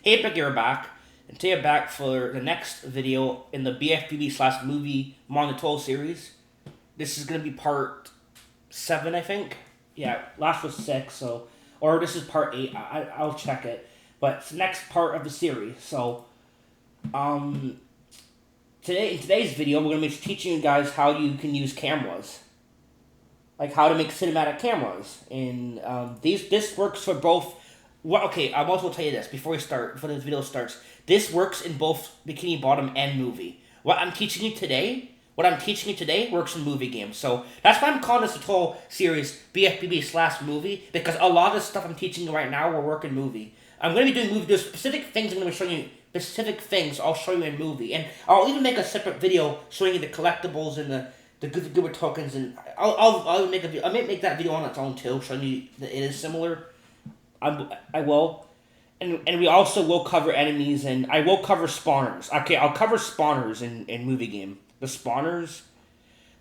Hey, Becky, we're back. And today I'm back for the next video in the BFBB/movie Monitor series. This is going to be part 7, I think. Yeah, last was 6, so... Or this is part 8, I'll check it. But it's the next part of the series, so... Um... In today's video, we're going to be teaching you guys how you can use cameras. Like how to make cinematic cameras. And this works for both... Well, okay, I might as well tell you this before this video starts. This works in both Bikini Bottom and movie. What I'm teaching you today works in movie games. So that's why I'm calling this whole series BFBB/movie, because a lot of the stuff I'm teaching you right now will work in movie. I'm going to be doing movie. There's specific things I'm going to be showing you. Specific things I'll show you in movie, and I'll even make a separate video showing you the collectibles and the Goober tokens, and I'll make I may make that video on its own too, showing you that it is similar. I will. And we also will cover enemies, and I will cover spawners. Okay, I'll cover spawners in movie game. The spawners,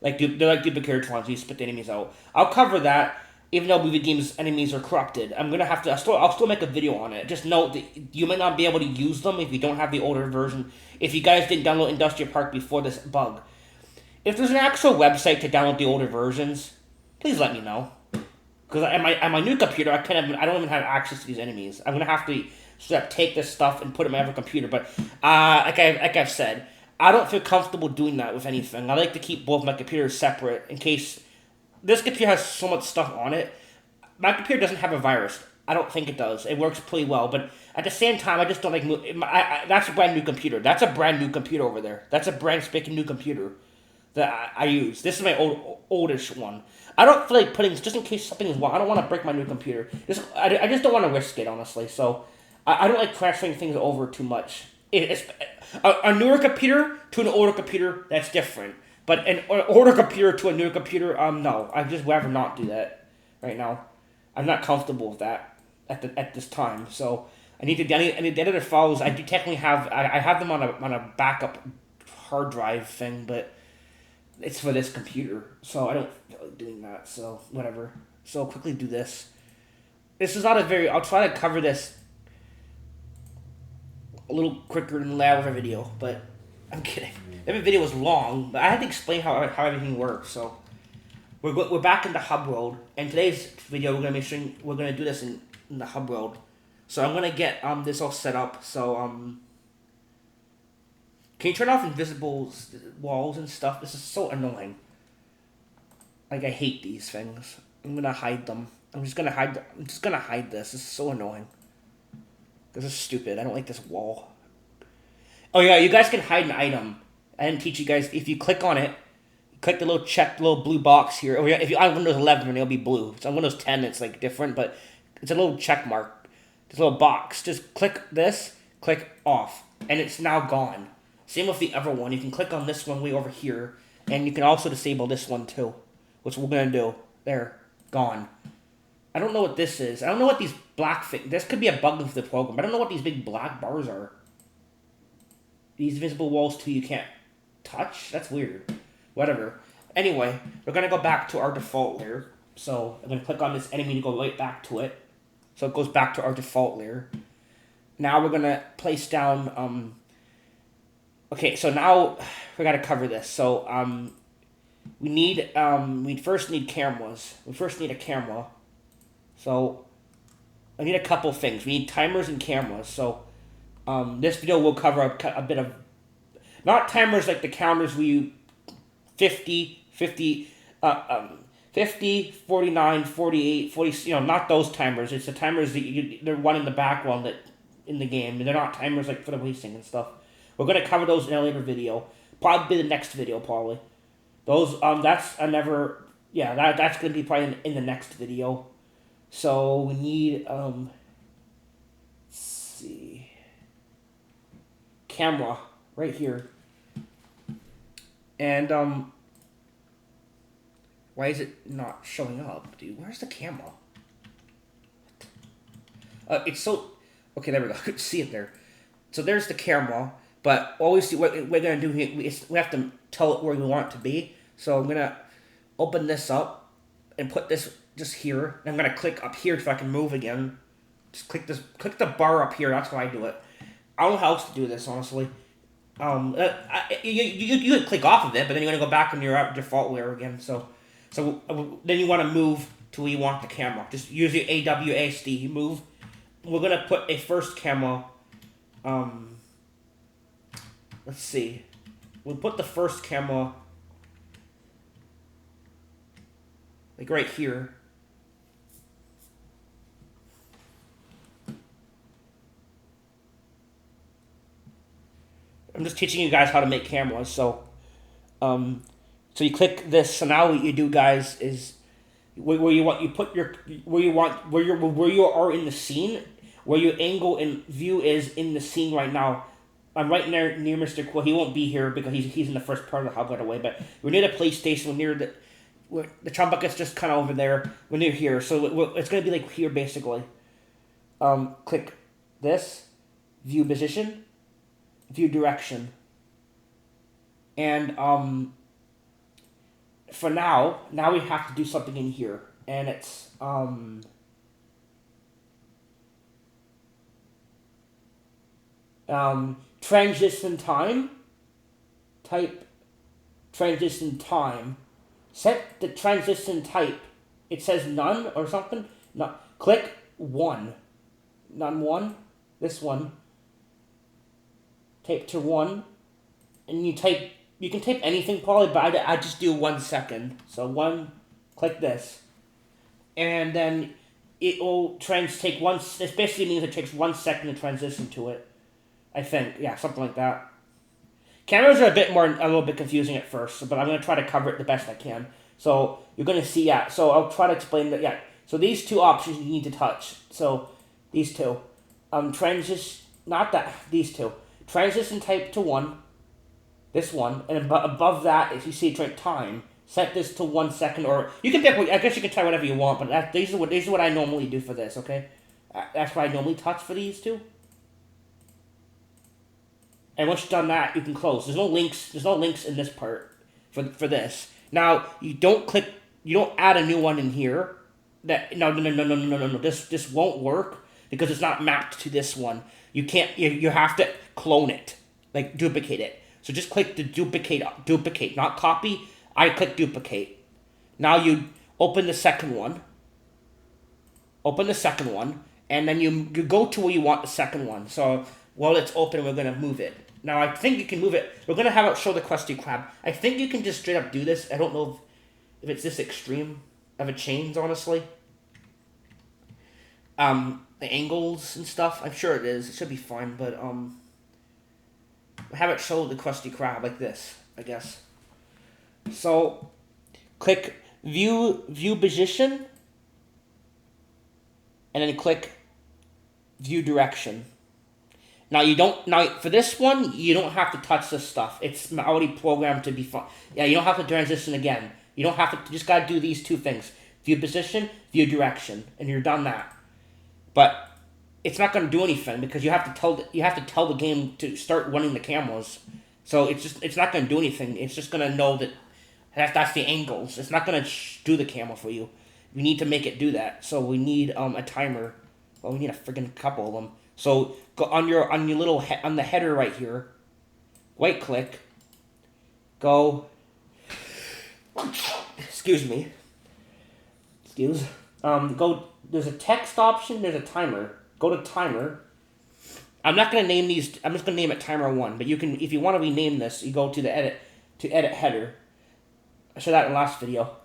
they're like duplicate ones. You spit the enemies out. I'll cover that, even though movie games enemies are corrupted. I'm gonna have to. I'll still make a video on it. Just note that you might not be able to use them if you don't have the older version. If you guys didn't download Industrial Park before this bug, if there's an actual website to download the older versions, please let me know. Because at my new computer, I don't even have access to these enemies. I'm gonna have to take this stuff and put it in my other computer. But like I've said, I don't feel comfortable doing that with anything. I like to keep both my computers separate in case this computer has so much stuff on it. My computer doesn't have a virus. I don't think it does. It works pretty well, but at the same time, I just don't like. That's a brand new computer. That's a brand new computer over there. That's a brand spanking new computer that I use. This is my oldish one. I don't feel like putting, just in case something is wrong, I don't want to break my new computer. I just don't want to risk it, honestly. So I don't like transferring things over too much. It's a newer computer to an older computer, that's different. But an older computer to a newer computer, no. I'd just rather not do that right now. I'm not comfortable with that at this time. So I need the editor files. I do technically have, I have them on a backup hard drive thing, but it's for this computer, so I don't feel like doing that, so whatever. So I'll quickly do this. This is not I'll try to cover this a little quicker than the last video, but I'm kidding. Every video was long, but I had to explain how everything works, so. We're back in the hub world, and today's video we're gonna do this in the hub world. So I'm gonna get this all set up, so can you turn off invisible walls and stuff? This is so annoying. Like, I hate these things. I'm gonna hide them. I'm just gonna hide this. This is so annoying. This is stupid. I don't like this wall. Oh yeah, you guys can hide an item. I didn't teach you guys. If you click on it, click the little blue box here. Oh yeah, if you on Windows 11, it'll be blue. It's on Windows 10, it's like different, but it's a little check mark. This little box. Just click this, click off, and it's now gone. Same with the other one. You can click on this one way over here, and you can also disable this one too, which we're gonna do. There, gone. I don't know what this is. I don't know what these black things. This could be a bug of the program. I don't know what these big black bars are. These visible walls too. You can't touch. That's weird. Whatever. Anyway, we're gonna go back to our default layer. So I'm gonna click on this enemy to go right back to it. So it goes back to our default layer. Now we're gonna place down. Okay, so now we gotta cover this. So we first need cameras. We first need a camera. So I need a couple things. We need timers and cameras. So this video will cover a bit of, not timers like the counters we 50, 49, 48, 40, not those timers. It's the timers that they're one in the background that in the game. They're not timers like for the racing and stuff. We're going to cover those in a later video. Probably the next video, probably. Those, that's that's going to be probably in the next video. So, we need, let's see. Camera, right here. And, why is it not showing up, dude? Where's the camera? It's so, okay, there we go. I could see it there. So, there's the camera. But always what we're going to do here, we have to tell it where we want it to be. So I'm going to open this up and put this just here. And I'm going to click up here so I can move again. Just click the bar up here. That's how I do it. I don't know how else to do this, honestly. You could click off of it, but then you're gonna go back on your default layer again. So then you want to move to where you want the camera. Just use your AWASD move. We're gonna put a first camera. Let's see. We'll put the first camera like right here. I'm just teaching you guys how to make cameras. So you click this. So now what you do, guys, is where you are in the scene, where your angle and view is in the scene right now. I'm right near Mr. Quill. He won't be here because he's in the first part of the hub right away. But we're near the PlayStation. We're near the chum bucket's just kind of over there. We're near here, so it's gonna be like here basically. Click this, view position, view direction, and for now we have to do something in here, and it's transition time. Type transition time. Set the transition type. It says none or something. No, click 1. None 1. This one. Type to 1, and you can type anything probably, but I just do 1 second. So 1. Click this, and then it will take one. This basically means it takes 1 second to transition to it. I think, yeah, something like that. Cameras are a little bit confusing at first, but I'm going to try to cover it the best I can. So you're going to see, yeah, so I'll try to explain that, yeah. So these two options you need to touch. So these two. These two. Transition type to 1. This one. And above that, if you see time, set this to 1 second, or you can pick, I guess you can try whatever you want, but these are what I normally do for this, okay? That's what I normally touch for these two. And once you've done that, you can close. There's no links in this part for this. Now, you don't add a new one in here. No. This won't work because it's not mapped to this one. You have to clone it, like duplicate it. So just click the duplicate, not copy. I click duplicate. Now you open the second one. And then you go to where you want the second one. So while it's open, we're gonna move it. Now, I think you can move it. We're going to have it show the Krusty Krab. I think you can just straight up do this. I don't know if it's this extreme of a change, honestly. The angles and stuff, I'm sure it is. It should be fine, but have it show the Krusty Krab like this, I guess. So, click view position, and then click view direction. Now for this one, you don't have to touch this stuff. It's already programmed to be fun. Yeah, you don't have to transition again. You don't have to, you just gotta do these two things. View position, view direction, and you're done that. But it's not gonna do anything because you have to tell the game to start running the cameras. So it's not gonna do anything. It's just gonna know that's the angles. It's not gonna do the camera for you. We need to make it do that. So we need a timer. Well, we need a friggin' couple of them. So go on the header right here, right click, go, go, there's a text option, there's a timer, go to timer. I'm not going to name these, I'm just going to name it timer 1, but you can, if you want to rename this, you go to the edit header. I showed that in the last video.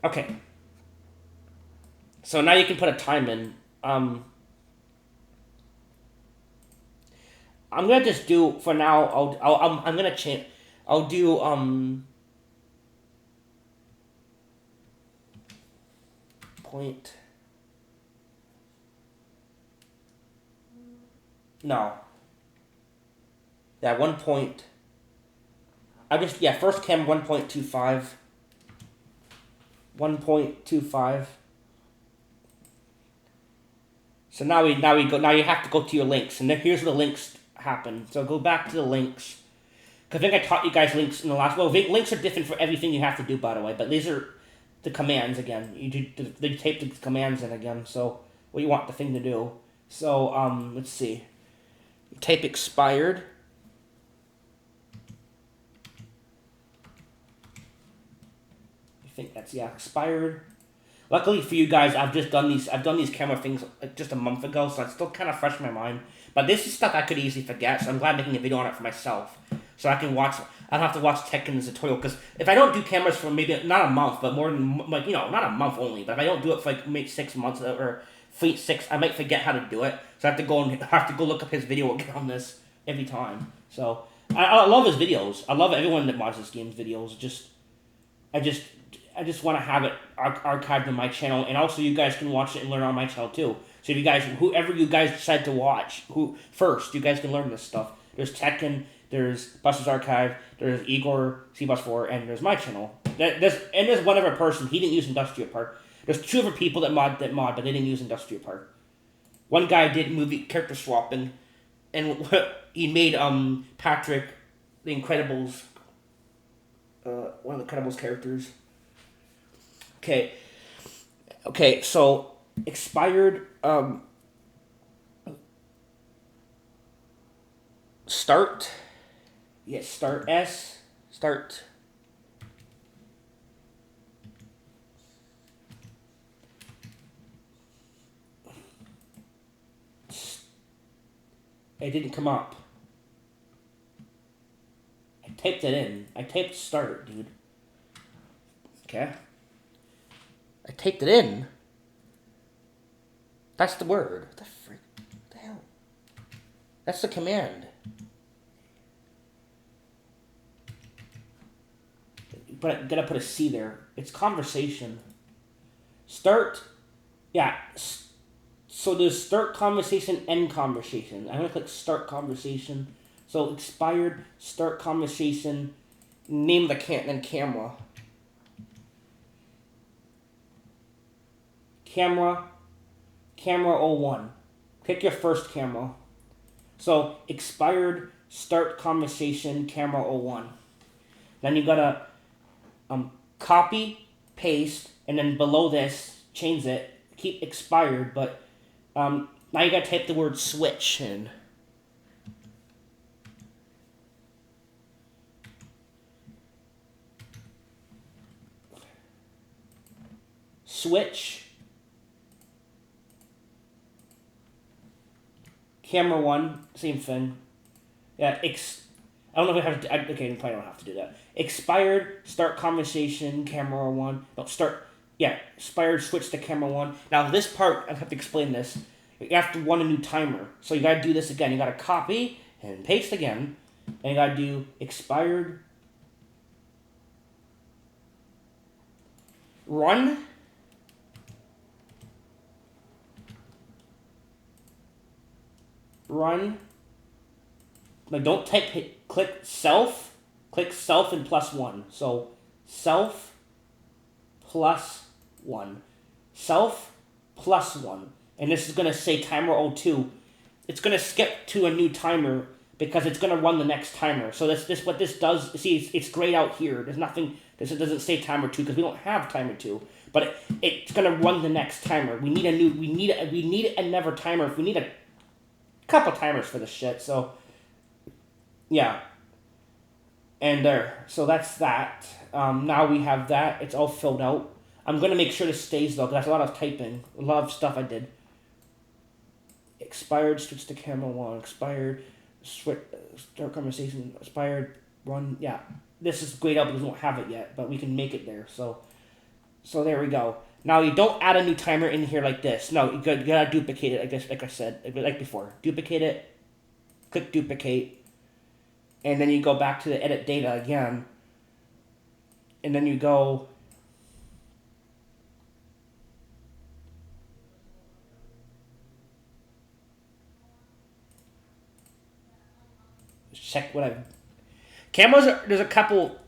Okay. So now you can put a time in. I'm gonna just do for now. I'm gonna change. I'll do point. No. Yeah, 1 point. First cam 1.25. 1.25. So now you have to go to your links, and then here's where the links happen. So go back to the links. Because I think I taught you guys links in the last... Well, links are different for everything you have to do, by the way. But these are the commands again. You tape the commands in again. So what you want the thing to do. So, let's see. Type expired. I think that's, yeah, expired. Luckily for you guys, I've done these camera things like just a month ago, so it's still kind of fresh in my mind. But this is stuff I could easily forget, so I'm glad making a video on it for myself. So I can watch, I don't have to watch Tekken's tutorial, because if I don't do cameras for maybe, not a month, but more than, like, you know, not a month only, but if I don't do it for like maybe 6 months, or 6, I might forget how to do it. So I have to go look up his video again on this every time. So, I love his videos. I love everyone that watches this game's videos. I just want to have it archived on my channel, and also you guys can watch it and learn on my channel too. So if you guys, whoever you guys decide to watch, first, you guys can learn this stuff. There's Tekken, there's Buster's Archive, there's Igor, CBus4, and there's my channel. There's one other person, he didn't use Industrial Park. There's 2 other people that mod, but they didn't use Industrial Park. One guy did movie character swapping, and he made Patrick, the Incredibles, one of the Incredibles characters. Okay, so expired, start, yes, start S, start, it didn't come up. I typed it in. I typed start, dude. Okay. I typed it in. That's the word. What the frick? What the hell? That's the command. But I gotta put a C there. It's conversation. Start. Yeah. So there's start conversation, end conversation. I'm gonna click start conversation. So expired, start conversation, name the then camera. Camera 01. Pick your first camera. So expired, start conversation, camera 01. Then you gotta copy, paste, and then below this, change it, keep expired, but now you gotta type the word switch in. Switch. Camera 1, same thing. Yeah, I don't know if I have to, okay, I probably don't have to do that. Expired, start conversation, camera 1. No, start, yeah, expired, switch to camera 1. Now this part, I have to explain this. You have to run a new timer. So you gotta do this again. You gotta copy and paste again. And you gotta do expired, run, like don't click self and +1. So self +1, self +1, and this is gonna say timer 02. It's gonna skip to a new timer because it's gonna run the next timer. So this what this does. See, it's grayed out here. There's nothing. This doesn't say timer 2 because we don't have timer 2. But it's gonna run the next timer. We need another timer. If we need a couple timers for this shit, so yeah. And there, so that's that. Now we have that. It's all filled out. I'm gonna make sure this stays though, because that's a lot of typing, a lot of stuff I did. Expired, switch to camera 1. Expired, switch, start conversation. Expired, run. Yeah, this is grayed out because we don't have it yet, but we can make it there. So there we go. Now you don't add a new timer in here like this. No, you gotta duplicate it. I guess, like I said, like before, duplicate it. Click duplicate, and then you go back to the edit data again, and then you go. Check what I've. Cameras there's a couple.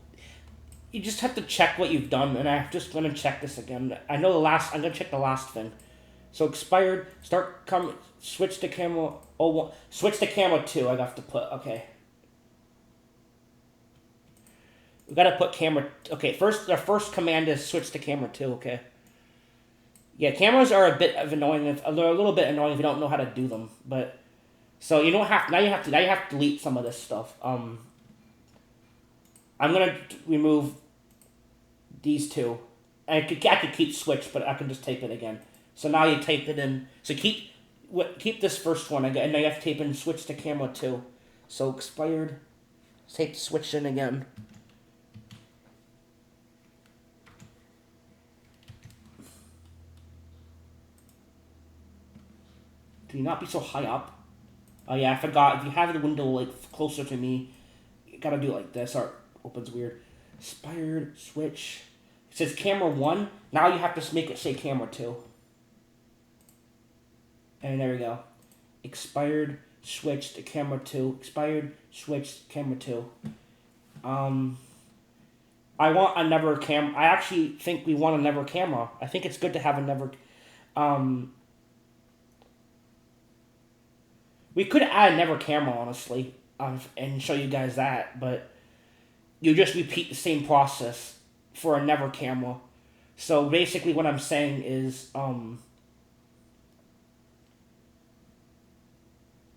You just have to check what you've done, and I'm just gonna check this again. I know I'm gonna check the last thing. So expired, switch to camera 01, switch to camera 2. I have to put, okay. We gotta put camera, okay, our first command is switch to camera 2, okay. Yeah, cameras are a bit of annoying. They're a little bit annoying if you don't know how to do them. But so you don't have now you have to delete some of this stuff. I'm gonna remove these two. I could keep switch, but I can just type it again. So now you type it in. So keep this first one again, and now you have to type in switch to camera 2. So expired. Type switch in again. Can you not be so high up? Oh yeah, I forgot. If you have the window like closer to me, you gotta do it like this, or it opens weird. Expired switch. It says camera 1. Now you have to make it say camera 2. And there we go. Expired switch to camera 2. Expired switch to camera 2. I want a never cam. I actually think we want a never camera. I think it's good to have a never. We could add a never camera, honestly, and show you guys that, but you just repeat the same process for a never camera. So basically, what I'm saying is,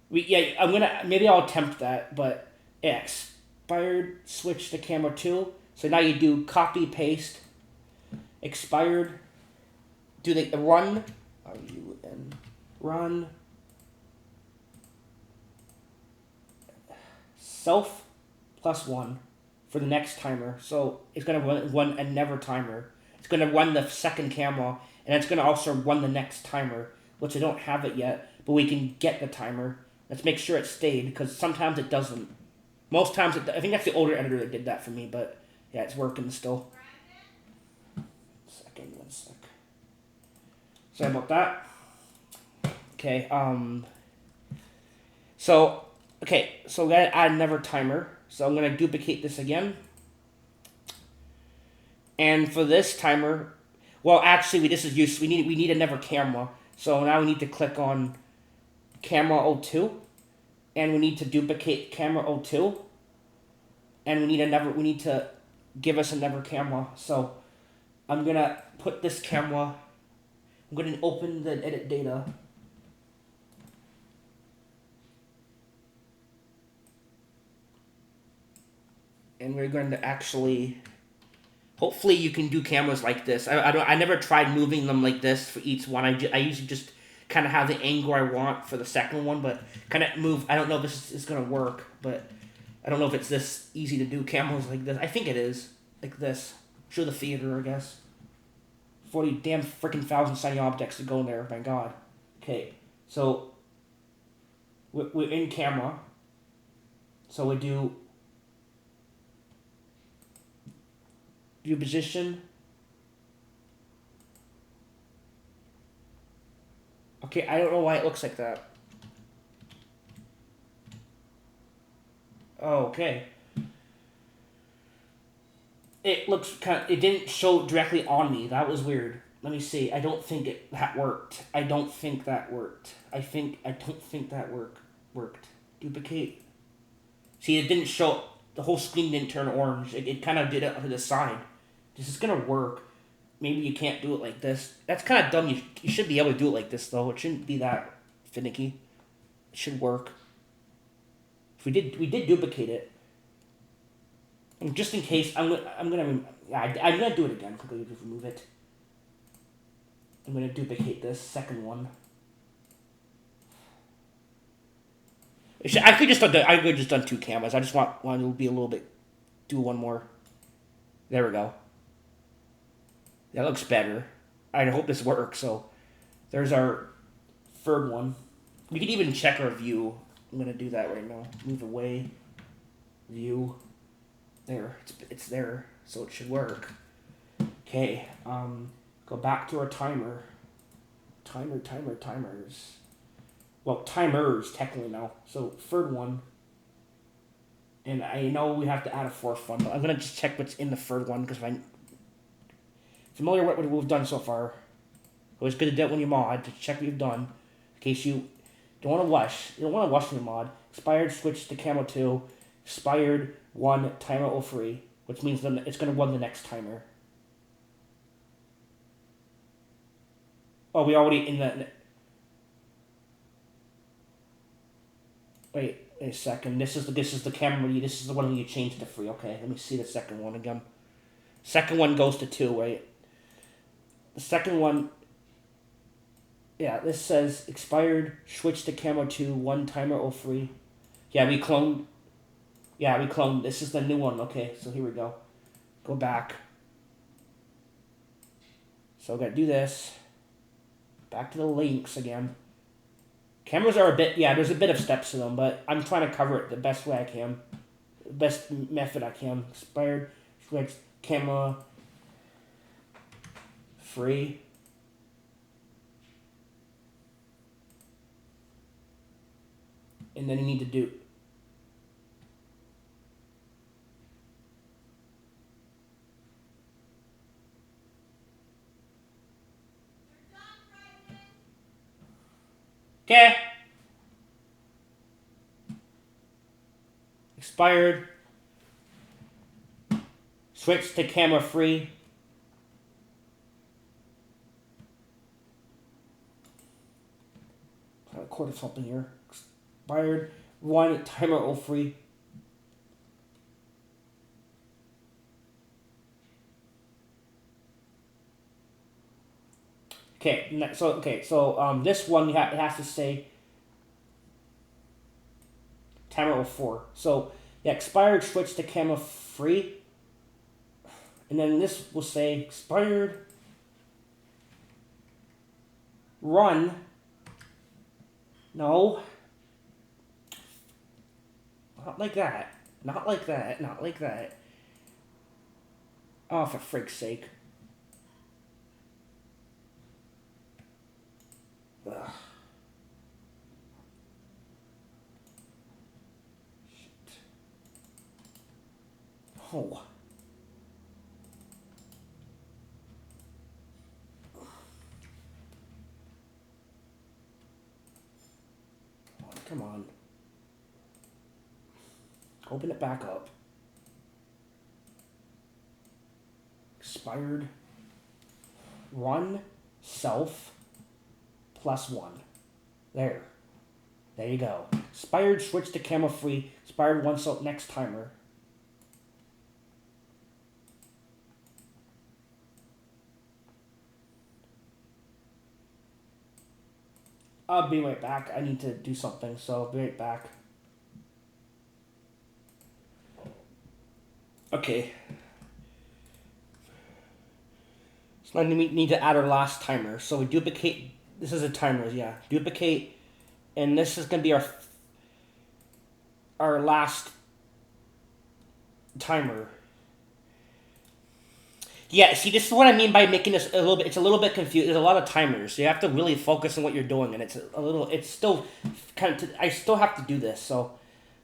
maybe I'll attempt that, but yeah, expired switch to camera 2. So now you do copy paste, expired, do the run, run, self +1 for the next timer. So it's going to run a never timer. It's going to run the second camera, and it's going to also run the next timer, which I don't have it yet, but we can get the timer. Let's make sure it stayed, because sometimes it doesn't. Most times, I think that's the older editor that did that for me, but yeah, it's working still. One sec. Sorry about that. Okay, so we gotta add never timer. So I'm gonna duplicate this again. And for this timer, well, actually, this is used. We need a never camera. So now we need to click on camera 02, and we need to duplicate camera 02, and we need to give us a never camera. So I'm gonna put this camera. I'm gonna open the edit data. And we're going to actually, hopefully you can do cameras like this. I never tried moving them like this for each one. I usually just kind of have the angle I want for the second one, but kind of move. I don't know if this is going to work, but I don't know if it's this easy to do cameras like this. I think it is, like this. Show the theater, I guess. 40 damn freaking thousand shiny objects to go in there, my god. Okay, so we're in camera. So we do view position. Okay, I don't know why it looks like that. Oh, okay. It looks it didn't show directly on me. That was weird. Let me see. I don't think that worked. I don't think that worked. I don't think that worked. Duplicate. See, it didn't show. The whole screen didn't turn orange. It kind of did it to the side. This is gonna work. Maybe you can't do it like this. That's kind of dumb. You should be able to do it like this though. It shouldn't be that finicky. It should work. If we did duplicate it. And just in case, I'm gonna do it again. Quickly, just remove it. I'm gonna duplicate this second one. I could just done 2 cameras. I just want to be a little bit. Do one more. There we go. That looks better. I hope this works. So, there's our third one. We could even check our view. I'm gonna do that right now. Move away. View. There, it's there, so it should work. Okay, go back to our timer. Timers. Well, timers, technically now. So, third one. And I know we have to add a fourth one, but I'm going to just check what's in the third one, because I'm familiar with what we've done so far. Always good to do it when you mod, to check what you've done. In case you don't want to rush. You don't want to rush when you mod. Expired, switch to camera 2. Expired, 1, timer 03, which means then it's going to run the next timer. Oh, we already in the. Wait a second. This is the camera. This is the one you changed to free. Okay, let me see the second one again. Second one goes to 2, right? The second one. Yeah, this says expired. Switch to camera 2. 1 timer or free. Yeah, we cloned. Yeah, we cloned. This is the new one. Okay, so here we go. Go back. So we're gonna do this. Back to the links again. Cameras are a bit, yeah, there's a bit of steps to them, but I'm trying to cover it the best way I can. The best method I can. Expired, switch, camera, free. And then you need to do. Okay. Expired. Switch to camera free. I recorded something here. Expired. 1 timer or free. Okay, so this one it has to say timer 04. So yeah, expired, switch to camera free. And then this will say expired, run. No. Not like that. Not like that. Not like that. Oh, for frick's sake. Ugh. Shit. Oh. Come on. Open it back up. Expired. Run. Self. +1. There. There you go. Expired, switch to camera free. Expired, 1 so next timer. I'll be right back. I need to do something, so I'll be right back. Okay. So now we need to add our last timer. So we duplicate. This is a timer, yeah. Duplicate, and this is gonna be our last timer. Yeah, see, this is what I mean by making this a little bit. It's a little bit confused. There's a lot of timers, so you have to really focus on what you're doing, and it's a little. It's still kind of. I still have to do this, so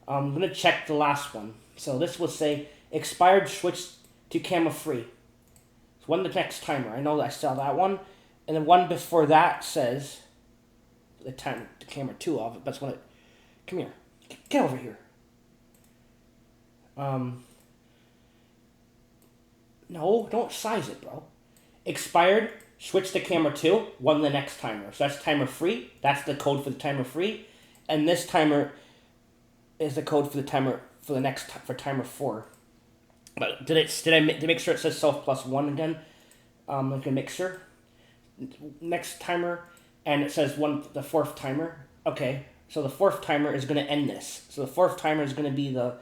I'm gonna check the last one. So this will say expired. Switch to camera free. So when the next timer? I know that I saw that one, and the one before that says the camera 2 of it. But it's when it. Come here, get over here. No, don't size it, bro. Expired, switch to camera 2, 1 the next timer. So that's timer free. That's the code for the timer free. And this timer is the code for the timer for the next for timer 4. But did I make sure it says self +1 again? Like a mixer. Next timer, and it says the 4th timer. Okay, so the 4th timer is gonna end this. So the 4th timer is gonna be the.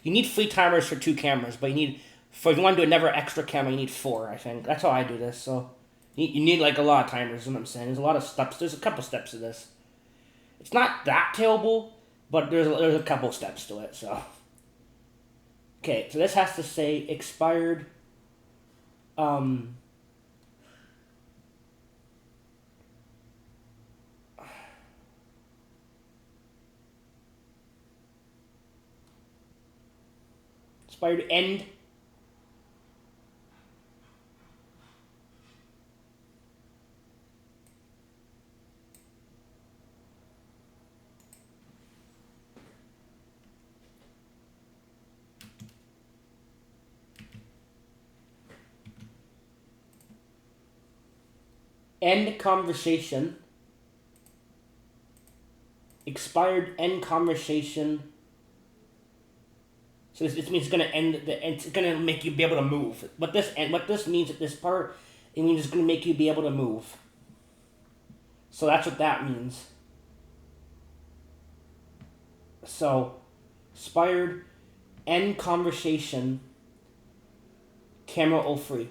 You need 3 timers for 2 cameras, but you need. For if you want to do another extra camera, you need 4, I think. That's how I do this, so... You need, like, a lot of timers, is what I'm saying. There's a lot of steps. There's a couple steps to this. It's not that terrible, but there's a couple steps to it, so... Okay, so this has to say expired... Expired end... End conversation. Expired end conversation. So this means it's gonna end it's gonna make you be able to move. What this means at this part, it means it's gonna make you be able to move. So that's what that means. So expired end conversation. Camera all free.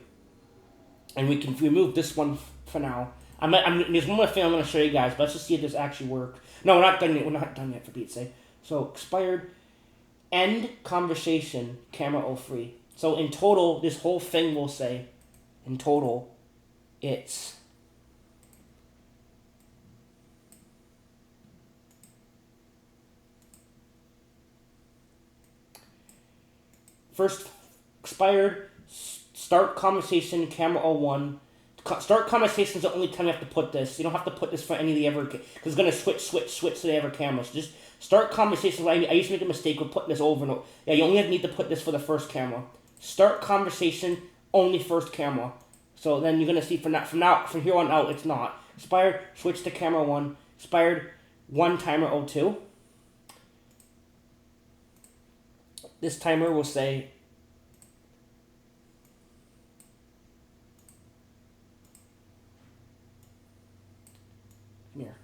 And we can remove this one for now. There's one more thing I'm going to show you guys, but let's just see if this actually works. No, we're not done yet. We're not done yet, for Pete's sake. So, expired, end conversation, camera all free. So, in total, this whole thing will say, in total, it's first expired, start conversation, camera all one. Start conversation is the only time you have to put this. You don't have to put this for any of the ever, because it's going to switch to the ever cameras. Just start conversation. I used to make a mistake with putting this over and over. Yeah, you only need to put this for the first camera. Start conversation, only first camera. So then you're going to see from here on out, it's not. Expired, switch to camera 1. Expired, 1 timer 02. This timer will say here.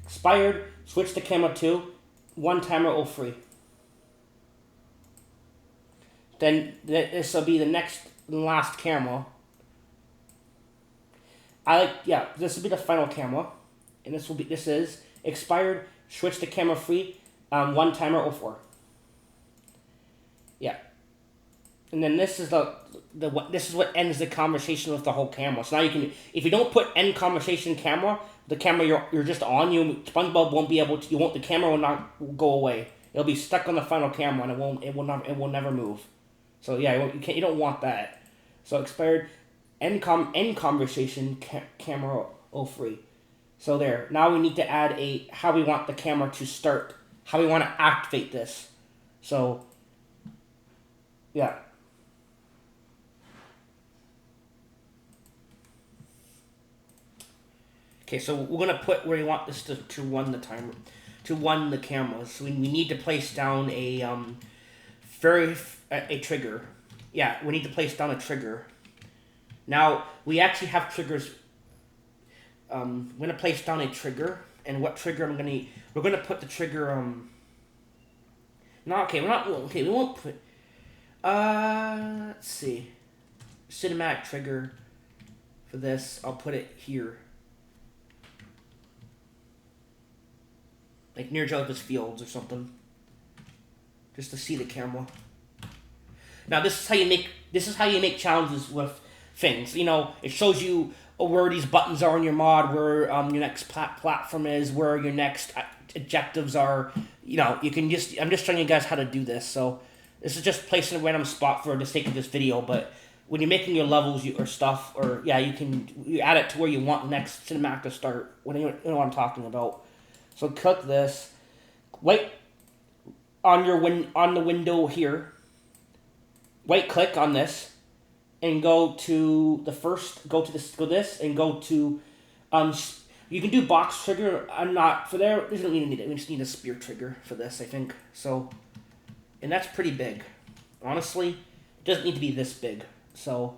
Expired, switch to camera 2, 1 timer 03. Then this will be the next and last camera. This will be the final camera. And this is expired, switch to camera 3, 1 timer 04. Yeah. And then this is this is what ends the conversation with the whole camera. So now you can, if you don't put end conversation camera, the camera you're just on, SpongeBob won't be able to. The camera will not go away. It'll be stuck on the final camera, and it will never move. So yeah, you don't want that. So expired end conversation camera 03. So there. Now we need to add how we want the camera to start. How we want to activate this. So yeah. Okay, so we're gonna put where we want this to run the timer, to run the cameras. So we need to place down a trigger. Yeah, we need to place down a trigger. Now we actually have triggers. I'm gonna place down a trigger, and what trigger we're gonna put the trigger. No, okay, we're not. Okay, we won't put. Let's see. Cinematic trigger for this. I'll put it here. Like near Jellyfish Fields or something. Just to see the camera. Now this is how you make challenges with things. It shows you where these buttons are in your mod, where your next platform is, where your next objectives are. You can I'm just showing you guys how to do this. So this is just placing a random spot for the sake of this video, but when you're making your levels you add it to where you want next cinematic to start. You know what I'm talking about. So click this. Wait on the window here. Right click on this, and go to the first. Go this and go to. You can do box trigger. I'm not for there. We don't need it. We just need a spear trigger for this, I think. So, and that's pretty big. Honestly, it doesn't need to be this big. So,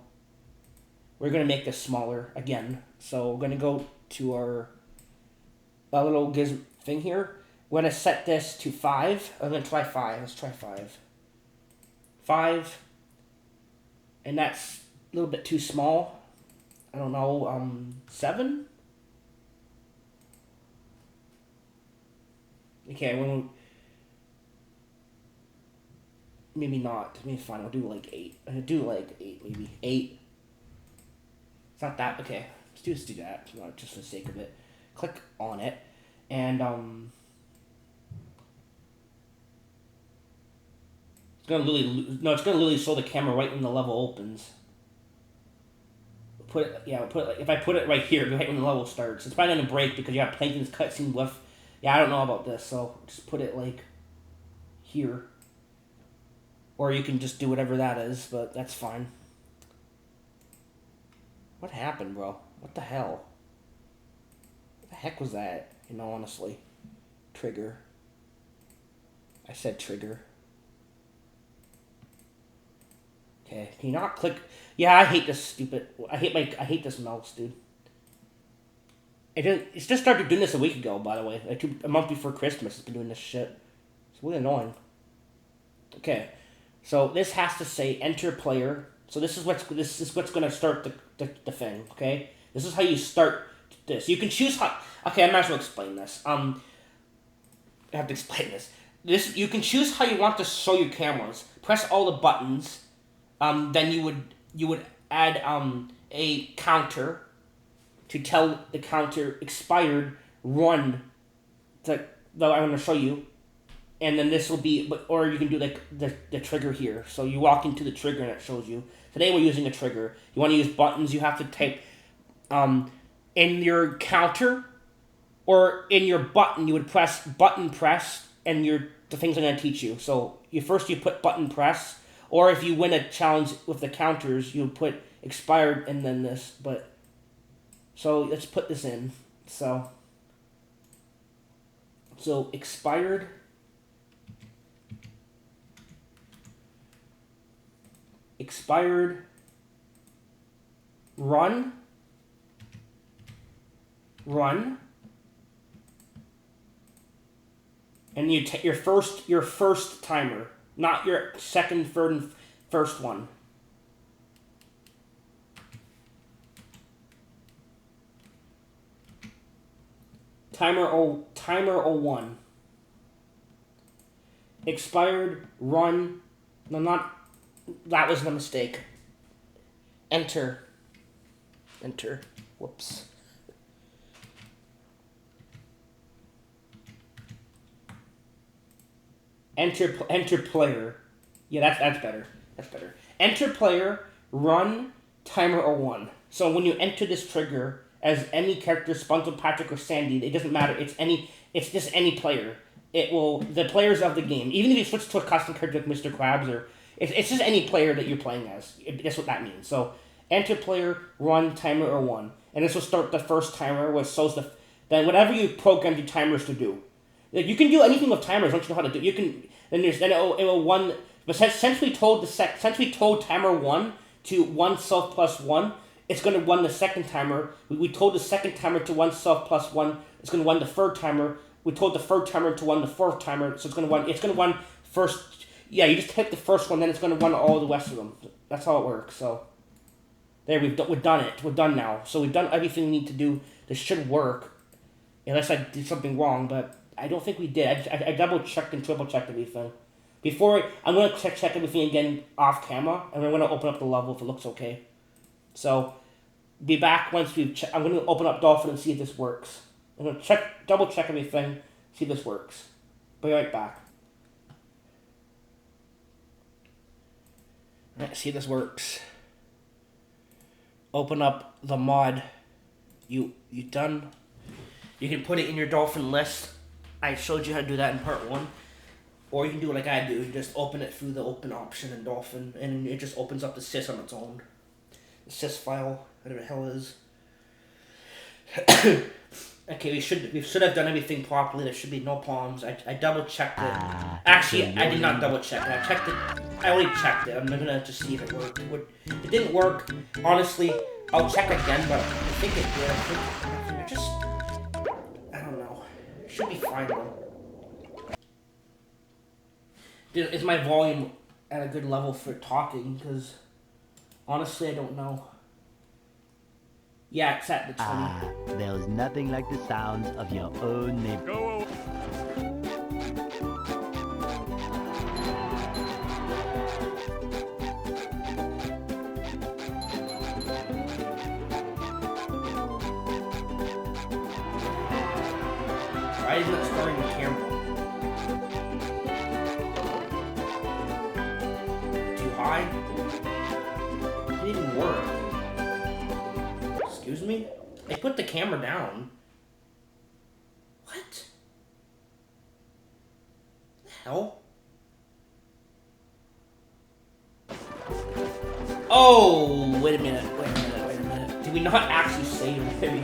we're gonna make this smaller again. So we're gonna go to our little thing here. We're gonna set this to 5. I'm gonna try 5. Let's try 5. 5. And that's a little bit too small. I don't know. 7. Okay, maybe not. Maybe fine. I'll do like 8. I'll do like 8, maybe 8. It's not that. Okay, let's do that. Just for the sake of it. Click on it, and it's gonna literally show the camera right when the level opens. If I put it right here, right when the level starts, it's probably gonna break because you have Plankton's cutscene with. Yeah, I don't know about this, so just put it like here, or you can just do whatever that is, but that's fine. What happened, bro? What the hell? What the heck was that? You know, honestly. Trigger. I said trigger. Okay, can you not click? Yeah, I hate this stupid. I hate this mouse, dude. It's just started doing this a week ago, by the way. Like a month before Christmas, it's been doing this shit. It's really annoying. Okay, so this has to say enter player. So this is what's gonna start the thing. Okay, this is how you start this. You can choose how. Okay, I might as well explain this. I have to explain this. You can choose how you want to show your cameras. Press all the buttons. Then you would add a counter to tell the counter expired, run. Though I'm going to show you, and then this will be. Or you can do like the trigger here. So you walk into the trigger and it shows you. Today we're using a trigger. You want to use buttons. You have to type in your counter or in your button. You would press button press, and the things I'm going to teach you. So you put button press, or if you win a challenge with the counters, you put expired and then this. So let's put this in. So expired. Expired. Run. And you take your first timer, not your second, third, and first one. Timer 01. Expired, run. No, not. That was the mistake. Enter. Whoops. Enter player. Yeah, that's better. Enter player, run, timer 01. So when you enter this trigger as any character, Spunzel, Patrick, or Sandy, it doesn't matter. It's just any player. The players of the game. Even if you switch to a custom character like Mr. Krabs, or it's just any player that you're playing as. That's what that means. So enter player, run, timer 01. And this will start the first timer, which shows then whatever you programmed your timers to do. Like, you can do anything with timers once you know how to do. You can then it will one. But since we told timer 1 to 1 self plus 1, it's going to run the second timer. We told the second timer to 1 self plus 1. It's going to run the third timer. We told the third timer to run the fourth timer. So it's going to run first. Yeah, you just hit the first one, then it's going to run all the rest of them. That's how it works. So there, we've done it. We're done now. So we've done everything we need to do. This should work, unless I did something wrong, but I don't think we did. I double-checked and triple-checked everything. I'm going to check everything again off camera, and we're going to open up the level if it looks okay. So, be back once I'm going to open up Dolphin and see if this works. I'm going to double-check everything, see if this works. Be right back. Let's see if this works. Open up the mod. You done? You can put it in your Dolphin list. I showed you how to do that in part 1. Or you can do it like I do. You just open it through the open option in Dolphin, and it just opens up the sys on its own. The sys file, whatever the hell it is. Okay, we should have done everything properly. There should be no problems. I double checked it. Actually, I did not double check it. I checked it. I only checked it. I'm gonna just see if it worked. It didn't work. Honestly, I'll check again, but I think it did. I don't know. It should be fine though. Dude, is my volume at a good level for talking? Because honestly, I don't know. Yeah, it's at the 20. There's nothing like the sounds of your own name. Go. Why isn't it starting the camera? Too high? It didn't even work. Excuse me? I put the camera down. What? The hell? Oh, wait a minute. we not actually save anything?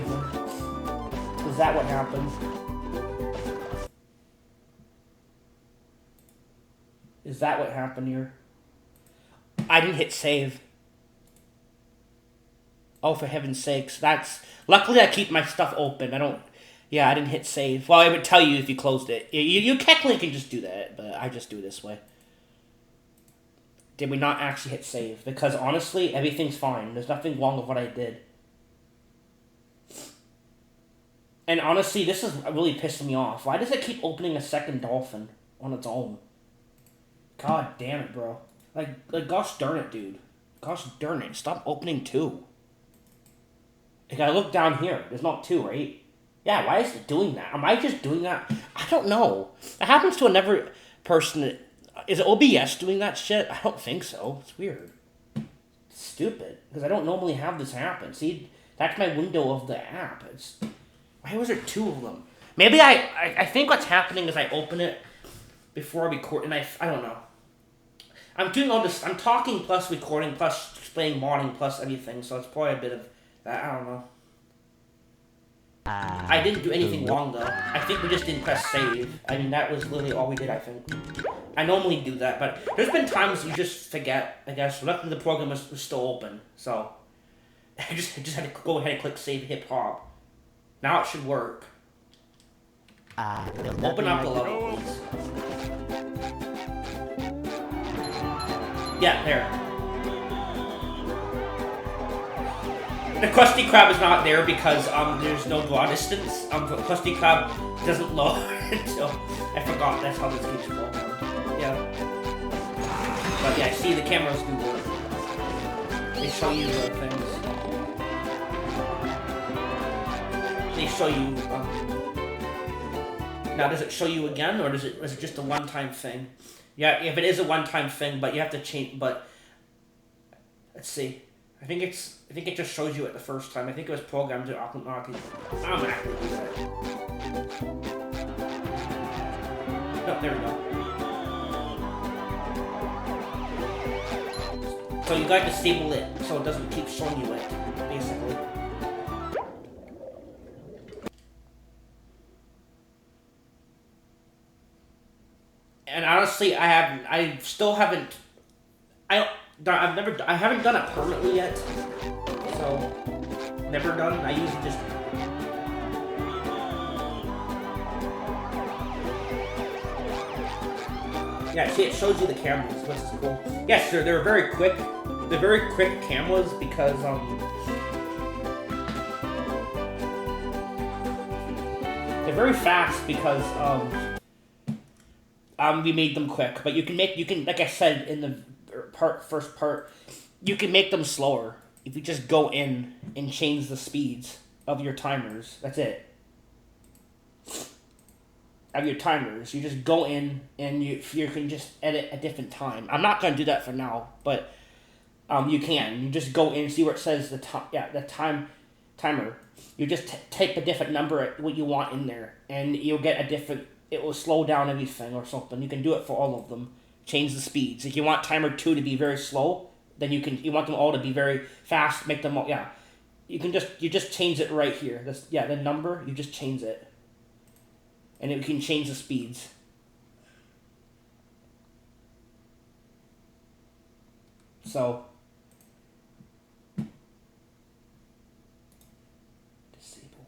Is that what happened? Is that what happened here? I didn't hit save. Oh, for heaven's sakes. That's... Luckily, I keep my stuff open. I don't... Yeah, I didn't hit save. Well, I would tell you if you closed it. You technically can just do that, but I just do it this way. Did we not actually hit save? Because honestly, everything's fine. There's nothing wrong with what I did. And honestly, this is really pissing me off. Why does it keep opening a second dolphin on its own? God damn it, bro. Like gosh darn it, dude. Gosh darn it. Stop opening two. Like, I look down here. There's not two, right? Yeah, why is it doing that? Am I just doing that? I don't know. It happens to another person. Is OBS doing that shit? I don't think so. It's weird. It's stupid. Because I don't normally have this happen. See, that's my window of the app. It's... Why was there two of them? Maybe I think what's happening is I open it before I record, and I don't know. I'm doing all this, I'm talking plus recording plus explaining modding plus everything, so it's probably a bit of that, I don't know. I didn't do anything wrong though. I think we just didn't press save. I mean, that was literally all we did, I think. I normally do that, but there's been times you just forget, I guess. Luckily the program was still open, so I just had to go ahead and click save hip hop. Now it should work. Open up the level, please. Yeah, there. The Krusty Krab is not there because there's no draw distance. The Krusty Krab doesn't load until I forgot that's how this keeps going. Yeah. But yeah, see the cameras do work. They show you the things. They show you now does it show you again or is it just a one-time thing? Yeah, if it is a one-time thing, but you have to change but let's see. I think it just shows you it the first time. I think it was programmed to automatically. I'm not gonna do that. No, there we go. So you gotta disable it so it doesn't keep showing you it, basically. And honestly, I haven't done it permanently yet, so never done. I usually just yeah. See, it shows you the cameras, which is cool. Yes, they're very quick. They're very quick cameras because they're very fast because we made them quick. But you can like I said in the first part, you can make them slower if you just go in and change the speeds of your timers. That's it. Of your timers, you just go in and you can just edit a different time. I'm not gonna do that for now, but you can. You just go in and see where it says the timer. You just type a different number what you want in there, and you'll get a different. It will slow down everything or something. You can do it for all of them. Change the speeds. If you want timer 2 to be very slow, then you want them all to be very fast. Make them all You just change it right here. The number you just change it, and you can change the speeds. So disable.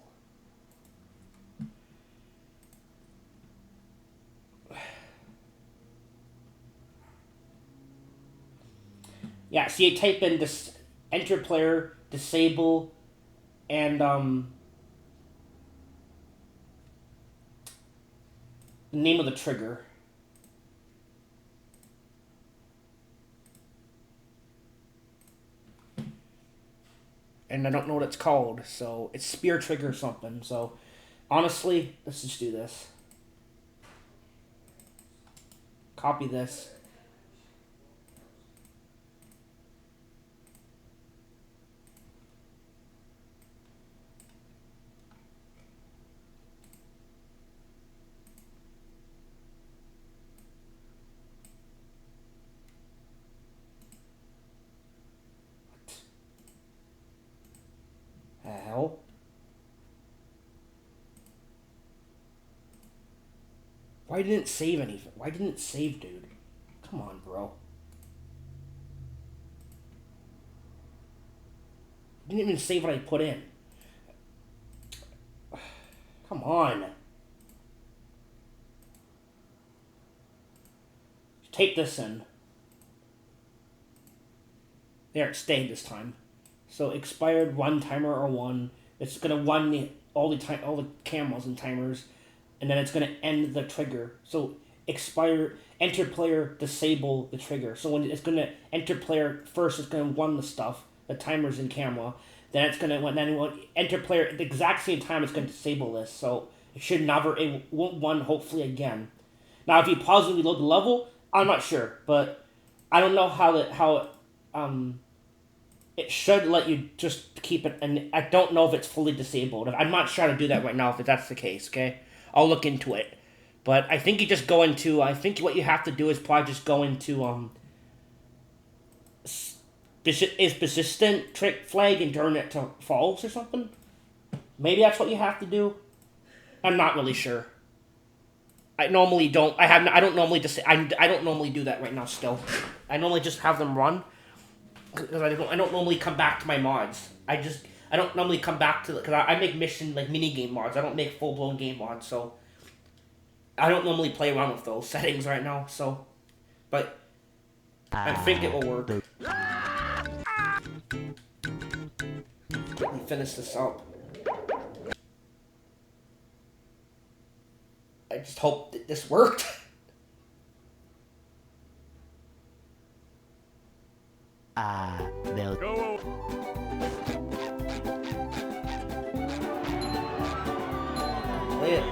Yeah, see, you type in this enter player, disable, and the name of the trigger. And I don't know what it's called, so it's spear trigger or something. So honestly, let's just do this. Copy this. Why didn't it save anything? Why didn't it save, dude? Come on, bro. Didn't even save what I put in. Come on. Tape this in. There, it stayed this time. So expired run timer or one. It's gonna run all the cameras and timers, and then it's gonna end the trigger. So enter player, disable the trigger. So when it's gonna enter player first, it's gonna run the stuff, the timers and camera. Then it's gonna enter player at the exact same time. It's gonna disable this. So it won't run hopefully again. Now if you pause and reload the level, I'm not sure, but I don't know how it should let you just keep it, and I don't know if it's fully disabled. I'm not sure how to do that right now if that's the case, okay? I'll look into it. But I think you just go into, I think what you have to do is probably just go into, is persistent trick flag and turn it to false or something? Maybe that's what you have to do? I'm not really sure. I normally don't, I don't normally do that right now still. I normally just have them run. Because I don't normally come back to my mods. I don't normally come back to, because I make mission, like, mini-game mods. I don't make full-blown game mods, so I don't normally play around with those settings right now, so, but I think it will work. Let me finish this up. I just hope that this worked. They'll Go. Play it.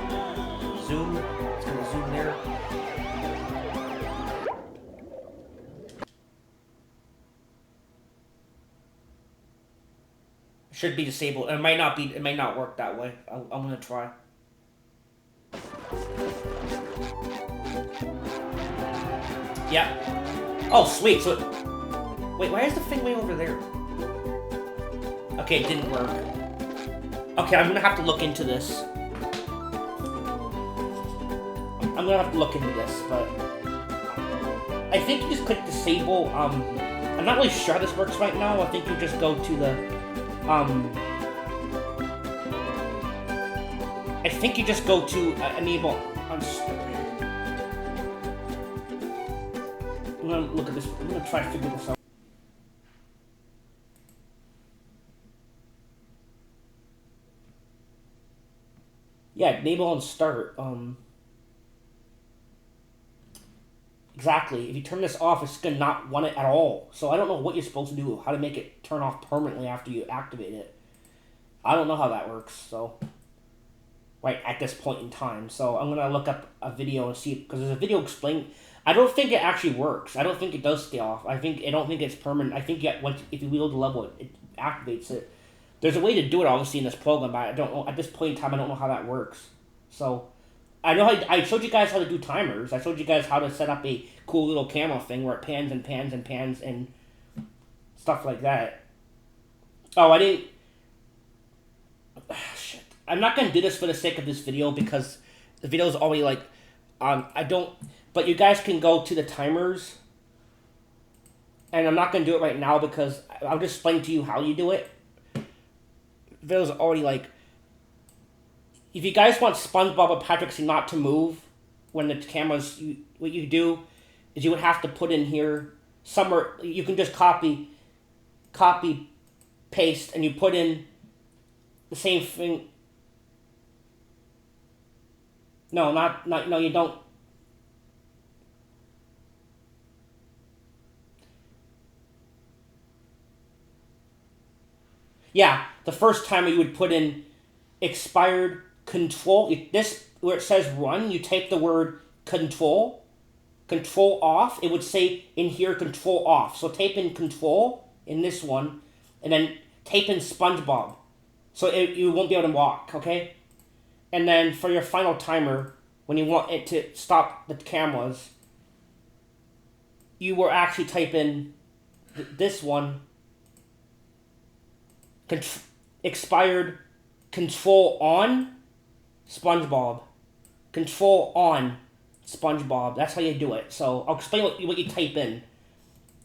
Zoom. It's gonna zoom there. Should be disabled. It might not be. It might not work that way. I'm gonna try. Yeah. Oh, sweet. So, wait. Why is the thing way over there? Okay, it didn't work. Okay, I'm gonna have to look into this. I'm gonna have to look into this, but I think you just click disable. I'm not really sure how this works right now. I think you just go to the I think you just go to enable. I'm gonna look at this. I'm gonna try to figure this out. Yeah, enable and start. Exactly. If you turn this off, it's gonna not want it at all. So I don't know what you're supposed to do, how to make it turn off permanently after you activate it. I don't know how that works, so right at this point in time. So I'm gonna look up a video and see, because there's a video explaining. I don't think it actually works. I don't think it does stay off. I don't think it's permanent. I think if you reload the level, it activates it. There's a way to do it, obviously, in this program, but I don't know at this point in time. I don't know how that works. So I know I showed you guys how to do timers. I showed you guys how to set up a cool little camera thing where it pans and pans and pans and stuff like that. Oh, I didn't. Shit. I'm not gonna do this for the sake of this video because the video is already like, I don't. But you guys can go to the timers, and I'm not gonna do it right now because I'll just explain to you how you do it. The video's already like. If you guys want SpongeBob or Patrick not to move when the cameras, what you do is you would have to put in here somewhere. You can just copy, paste, and you put in the same thing. No, no, you don't. Yeah, the first time you would put in expired control. This where it says run, you type the word control off. It would say in here control off. So type in control in this one, and then type in SpongeBob. So you won't be able to walk, okay? And then for your final timer, when you want it to stop the cameras, you will actually type in this one, expired control on SpongeBob. Control on SpongeBob. That's how you do it. So I'll explain what you type in.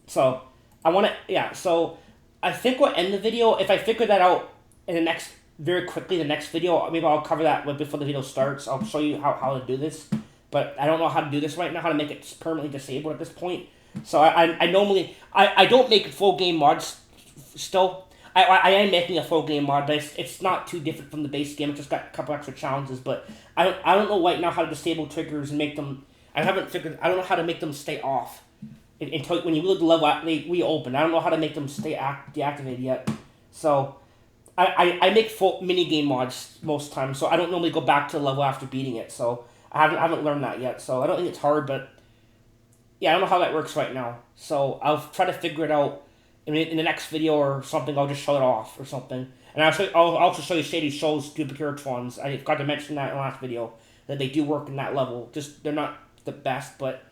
So I want to, yeah. So I think we'll end the video. If I figure that out in the next, very quickly, the next video, maybe I'll cover that before the video starts. I'll show you how to do this. But I don't know how to do this right now, how to make it permanently disabled at this point. So I normally, I don't make full game mods still. I am making a full game mod, but it's not too different from the base game. It just got a couple extra challenges, but I don't know right now how to disable triggers and make them. I don't know how to make them stay off until when you load the level, they reopen. I don't know how to make them stay deactivated yet. So I make full mini game mods most times, so I don't normally go back to the level after beating it. So I haven't learned that yet. So I don't think it's hard, but yeah, I don't know how that works right now. So I'll try to figure it out. In the next video or something, I'll just show it off or something. And I'll also show you Shady Show's duplicate ones. I forgot to mention that in the last video, that they do work in that level. Just, they're not the best, but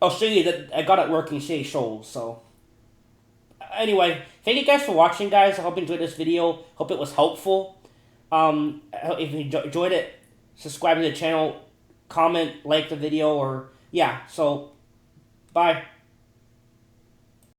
I'll show you that I got it working in Shady Shows. So, anyway, thank you guys for watching, guys. I hope you enjoyed this video. Hope it was helpful. If you enjoyed it, subscribe to the channel, comment, like the video, or, yeah. So, bye.